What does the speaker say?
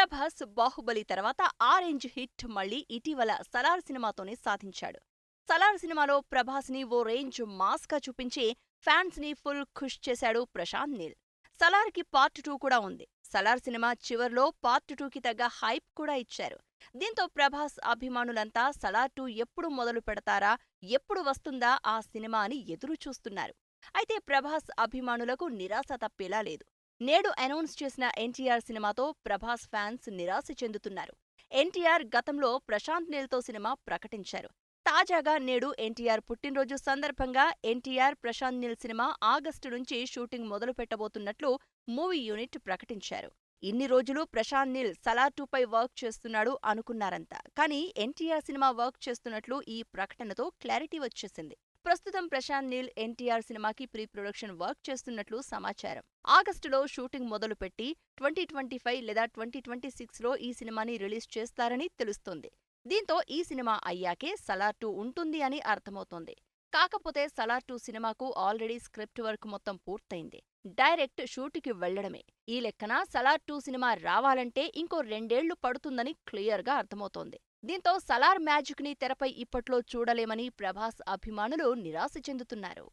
ప్రభాస్ 'బాహుబలి' తర్వాత ఆ range hit మళ్లీ ఇటీవల 'సలార్' సినిమాతోనే సాధించాడు. 'సలార్' సినిమాలో ప్రభాస్ ని ఓ రేంజ్ మాస్ గా చూపించి ఫ్యాన్స్ ని ఫుల్ ఖుష్ చేశాడు ప్రశాంత్ నీల్. 'సలార్' కి పార్ట్ 2 కూడా ఉంది. 'సలార్' సినిమా చివర్లో పార్ట్ 2 కి తగ్గ హైప్ కూడా ఇచ్చారు. దీంతో ప్రభాస్ అభిమానులంతా 'సలార్ 2' ఎప్పుడు మొదలు పెడతారా, ఎప్పుడు వస్తుందా ఆ సినిమా అని ఎదురు చూస్తున్నారు. అయితే ప్రభాస్ అభిమానులకు నిరాశ తప్పేలా లేదు. నేడు అనౌన్స్ చేసిన ఎన్టీఆర్ సినిమాతో ప్రభాస్ ఫ్యాన్స్ నిరాశ చెందుతున్నారు. ఎన్టీఆర్ గతంలో ప్రశాంత్ నీల్తో సినిమా ప్రకటించారు. తాజాగా నేడు ఎన్టీఆర్ పుట్టినరోజు సందర్భంగా ఎన్టీఆర్, ప్రశాంత్ నీల్ సినిమా ఆగస్టు నుంచి షూటింగ్ మొదలు పెట్టబోతున్నట్లు మూవీ యూనిట్ ప్రకటించారు. ఇన్ని రోజులు ప్రశాంత్ నీల్ 'సలార్ 2' పై వర్క్ చేస్తున్నాడు అనుకున్నారంతా. కానీ ఎన్టీఆర్ సినిమా వర్క్ చేస్తున్నట్లు ఈ ప్రకటనతో క్లారిటీ వచ్చేసింది. ప్రస్తుతం ప్రశాంత్ నీల్ ఎన్టీఆర్ సినిమాకి ప్రీ ప్రొడక్షన్ వర్క్ చేస్తున్నట్లు సమాచారం. ఆగస్టులో షూటింగ్ మొదలుపెట్టి 2025 లేదా 2026లో ఈ సినిమాని రిలీజ్ చేస్తారని తెలుస్తోంది. దీంతో ఈ సినిమా అయ్యాకే 'సలార్ 2' ఉంటుంది అని అర్థమవుతోంది. కాకపోతే 'సలార్ 2' సినిమాకు ఆల్రెడీ స్క్రిప్ట్ వర్క్ మొత్తం పూర్తయింది. డైరెక్ట్ షూటింగ్కి వెళ్లడమే. ఈ లెక్కన 'సలార్ 2' సినిమా రావాలంటే ఇంకో 2 ఏళ్లు పడుతుందని క్లియర్గా అర్థమవుతోంది. దీంతో 'సలార్' మ్యాజిక్ ని తెరపై ఇప్పట్లో చూడలేమని ప్రభాస్ అభిమానులు నిరాశ చెందుతున్నారు.